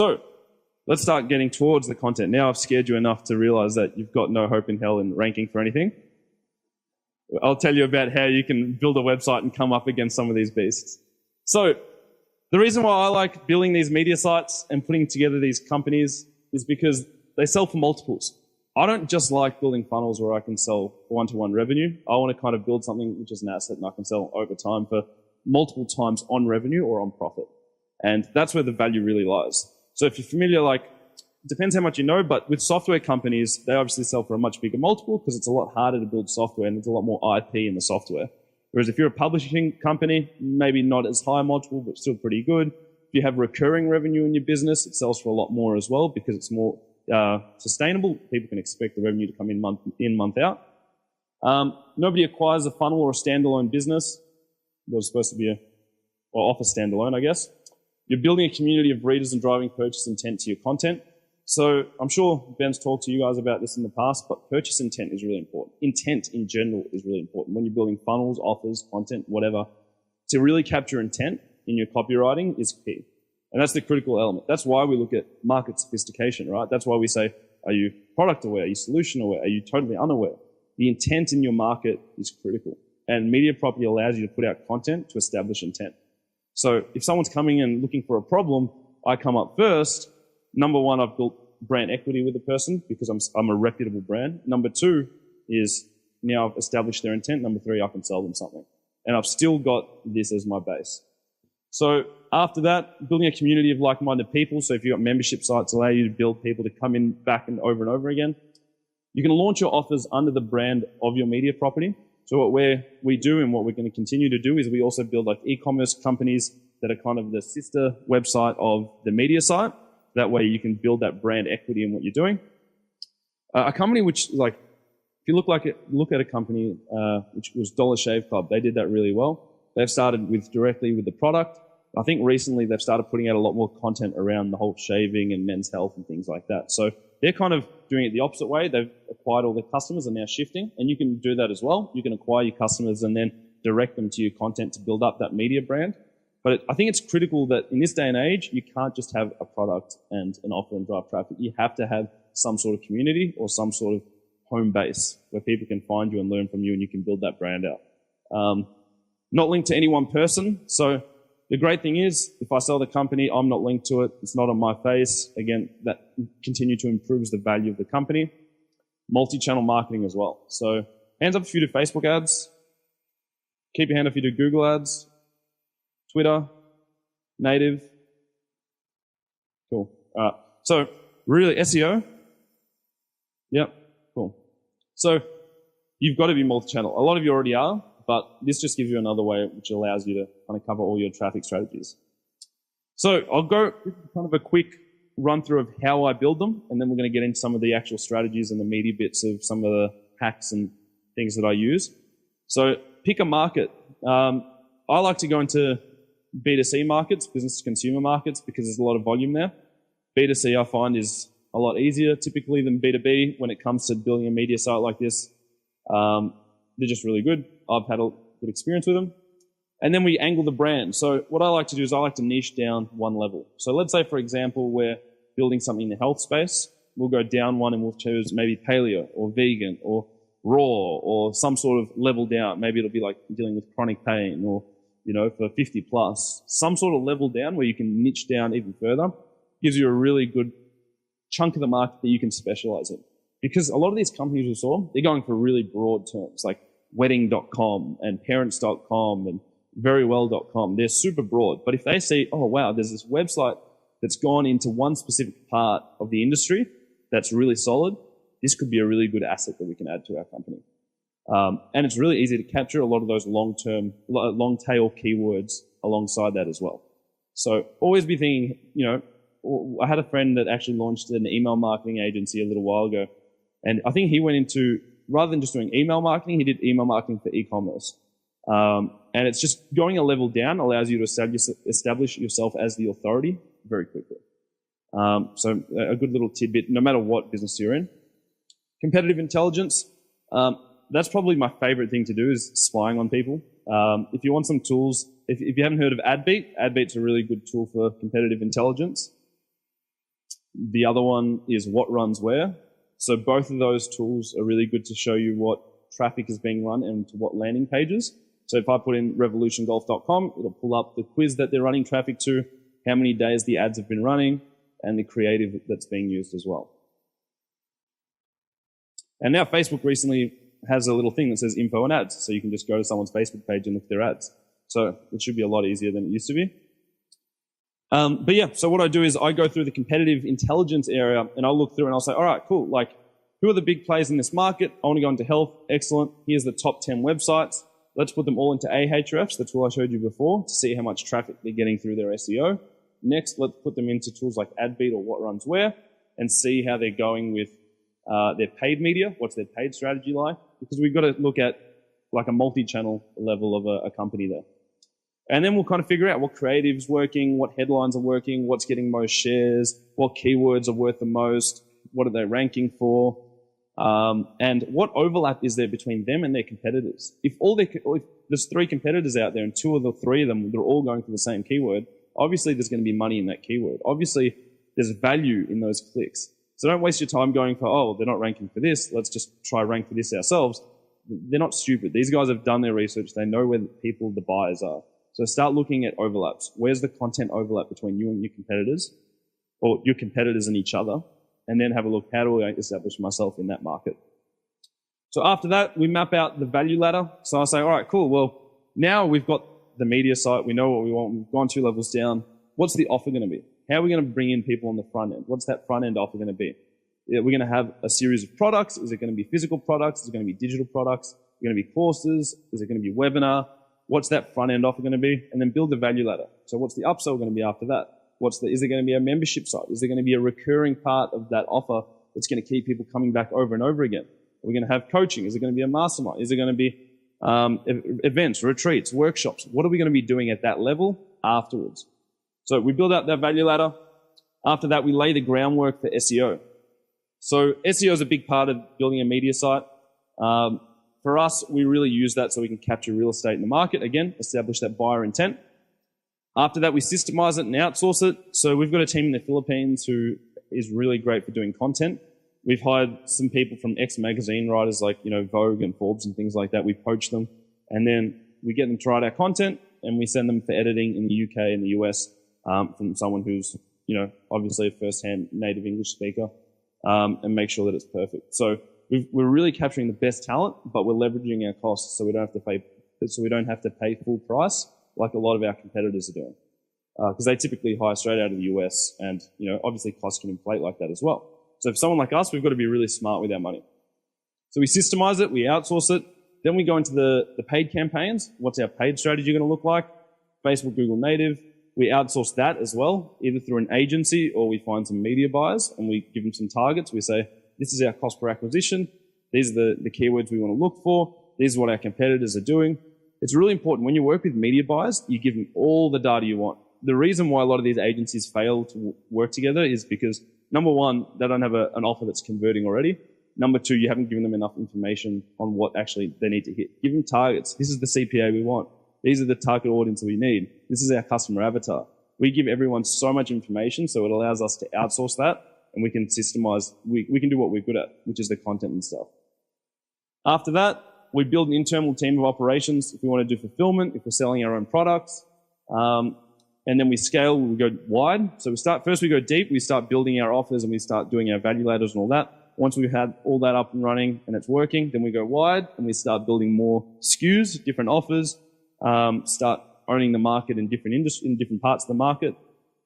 So let's start getting towards the content. Now I've scared you enough to realize that you've got no hope in hell in ranking for anything. I'll tell you about how you can build a website and come up against some of these beasts. So the reason why I like building these media sites and putting together these companies is because they sell for multiples. I don't just like building funnels where I can sell one-to-one revenue. I want to kind of build something which is an asset and I can sell over time for multiple times on revenue or on profit. And that's where the value really lies. So if you're familiar, like, it depends how much you know, but with software companies, they obviously sell for a much bigger multiple because it's a lot harder to build software and there's a lot more IP in the software. Whereas if you're a publishing company, maybe not as high multiple, but still pretty good. If you have recurring revenue in your business, it sells for a lot more as well because it's more sustainable. People can expect the revenue to come in, month out. Nobody acquires a funnel or a standalone business. It was supposed to be or off a standalone, I guess. You're building a community of readers and driving purchase intent to your content. So I'm sure Ben's talked to you guys about this in the past, but purchase intent is really important. Intent in general is really important. When you're building funnels, offers, content, whatever, to really capture intent in your copywriting is key. And that's the critical element. That's why we look at market sophistication, right? That's why we say, are you product aware? Are you solution aware? Are you totally unaware? The intent in your market is critical. And media property allows you to put out content to establish intent. So if someone's coming in looking for a problem, I come up first. Number one, I've built brand equity with the person because I'm a reputable brand. Number two is now I've established their intent. Number three, I can sell them something. And I've still got this as my base. So after that, building a community of like-minded people. So if you've got membership sites, allow you to build people to come in back and over again. You can launch your offers under the brand of your media property. So what we do and what we're going to continue to do is we also build like e-commerce companies that are kind of the sister website of the media site. That way you can build that brand equity in what you're doing. A company which, like, if you look at a company which was Dollar Shave Club, they did that really well. They've started directly with the product. I think recently they've started putting out a lot more content around the whole shaving and men's health and things like that. So they're kind of doing it the opposite way. They've acquired all their customers and now shifting, and you can do that as well. You can acquire your customers and then direct them to your content to build up that media brand. But I think it's critical that in this day and age, you can't just have a product and an offer and drive traffic. You have to have some sort of community or some sort of home base where people can find you and learn from you and you can build that brand out. Not linked to any one person. So the great thing is, if I sell the company, I'm not linked to it. It's not on my face. Again, that continue to improves the value of the company. Multi-channel marketing as well. So hands up if you do Facebook ads. Keep your hand up if you do Google ads. Twitter, native. Cool. All right. So really, SEO. Yep. Cool. So you've got to be multi-channel. A lot of you already are, but this just gives you another way which allows you to kind of cover all your traffic strategies. So I'll go kind of a quick run through of how I build them, and then we're going to get into some of the actual strategies and the meaty bits of some of the hacks and things that I use. So pick a market. I like to go into B2C markets, business to consumer markets, because there's a lot of volume there. B2C I find is a lot easier typically than B2B when it comes to building a media site like this. They're just really good. I've had a good experience with them. And then we angle the brand. So what I like to do is I like to niche down one level. So let's say, for example, we're building something in the health space. We'll go down one and we'll choose maybe paleo or vegan or raw or some sort of level down. Maybe it'll be like dealing with chronic pain or, you know, for 50 plus, some sort of level down where you can niche down even further. Gives you a really good chunk of the market that you can specialize in. Because a lot of these companies we saw, they're going for really broad terms like wedding.com and parents.com and verywell.com. They're super broad. But if they see, oh, wow, there's this website that's gone into one specific part of the industry that's really solid, this could be a really good asset that we can add to our company. And it's really easy to capture a lot of those long-tail keywords alongside that as well. So always be thinking, you know, I had a friend that actually launched an email marketing agency a little while ago. And I think he went into, rather than just doing email marketing, he did email marketing for e-commerce. And it's just going a level down allows you to establish yourself as the authority very quickly. So a good little tidbit, no matter what business you're in. Competitive intelligence. That's probably my favorite thing to do is spying on people. If you want some tools, if you haven't heard of AdBeat, AdBeat's a really good tool for competitive intelligence. The other one is what runs where. So both of those tools are really good to show you what traffic is being run and to what landing pages. So if I put in revolutiongolf.com, it'll pull up the quiz that they're running traffic to, how many days the ads have been running, and the creative that's being used as well. And now Facebook recently has a little thing that says info and ads. So you can just go to someone's Facebook page and look at their ads. So it should be a lot easier than it used to be. But yeah, so what I do is I go through the competitive intelligence area and I'll look through and I'll say, all right, cool. Like, who are the big players in this market? I want to go into health. Excellent. Here's the top 10 websites. Let's put them all into Ahrefs, the tool I showed you before, to see how much traffic they're getting through their SEO. Next, let's put them into tools like AdBeat or What Runs Where and see how they're going with their paid media. What's their paid strategy like? Because we've got to look at like a multi-channel level of a company there. And then we'll kind of figure out what creative's working, what headlines are working, what's getting most shares, what keywords are worth the most, what are they ranking for, and what overlap is there between them and their competitors. If there's 3 competitors out there and 2 of the 3 of them, they're all going for the same keyword, obviously there's going to be money in that keyword. Obviously there's value in those clicks. So don't waste your time going for, oh, they're not ranking for this, let's just try rank for this ourselves. They're not stupid. These guys have done their research. They know where the buyers are. So start looking at overlaps. Where's the content overlap between you and your competitors, or your competitors and each other? And then have a look, how do I establish myself in that market? So after that, we map out the value ladder. So I say, all right, cool. Well, now we've got the media site. We know what we want. We've gone 2 levels down. What's the offer going to be? How are we going to bring in people on the front end? What's that front end offer going to be? Are we going to have a series of products? Is it going to be physical products? Is it going to be digital products? Is it going to be courses? Is it going to be webinar? What's that front end offer going to be? And then build the value ladder. So what's the upsell going to be after that? Is there going to be a membership site? Is there going to be a recurring part of that offer that's going to keep people coming back over and over again? Are we going to have coaching? Is it going to be a mastermind? Is it going to be events, retreats, workshops? What are we going to be doing at that level afterwards? So we build out that value ladder. After that, we lay the groundwork for SEO. So SEO is a big part of building a media site. For us, we really use that so we can capture real estate in the market. Again, establish that buyer intent. After that, we systemize it and outsource it. So we've got a team in the Philippines who is really great for doing content. We've hired some people from ex-magazine writers like, Vogue and Forbes and things like that. We poach them, and then we get them to write our content, and we send them for editing in the UK and the US from someone who's, obviously a first-hand native English speaker, and make sure that it's perfect. So we're really capturing the best talent, but we're leveraging our costs so we don't have to pay full price like a lot of our competitors are doing. Because they typically hire straight out of the US, and obviously costs can inflate like that as well. So for someone like us, we've got to be really smart with our money. So we systemize it, we outsource it, then we go into the paid campaigns. What's our paid strategy going to look like? Facebook, Google Native. We outsource that as well, either through an agency or we find some media buyers and we give them some targets. We say, this is our cost per acquisition. These are the keywords we want to look for. These are what our competitors are doing. It's really important when you work with media buyers, you give them all the data you want. The reason why a lot of these agencies fail to work together is because, number one, they don't have an offer that's converting already. Number two, you haven't given them enough information on what actually they need to hit. Give them targets. This is the CPA we want. These are the target audience we need. This is our customer avatar. We give everyone so much information, so it allows us to outsource that, and we can systemize, we can do what we're good at, which is the content and stuff. After that, we build an internal team of operations if we want to do fulfillment, if we're selling our own products. And then we scale, we go wide. So first we go deep, we start building our offers and we start doing our value ladders and all that. Once we've had all that up and running and it's working, then we go wide and we start building more SKUs, different offers, start owning the market in different parts of the market.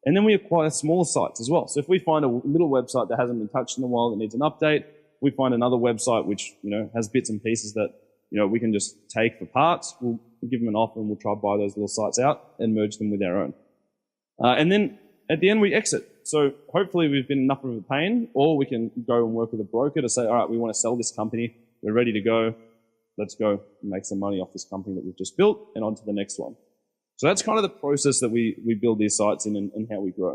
And then we acquire smaller sites as well. So if we find a little website that hasn't been touched in a while that needs an update, we find another website which has bits and pieces that we can just take for parts. We'll give them an offer and we'll try to buy those little sites out and merge them with our own. And then at the end we exit. So hopefully we've been enough of a pain, or we can go and work with a broker to say, all right, we want to sell this company. We're ready to go. Let's go and make some money off this company that we've just built and on to the next one. So that's kind of the process that we build these sites in and how we grow.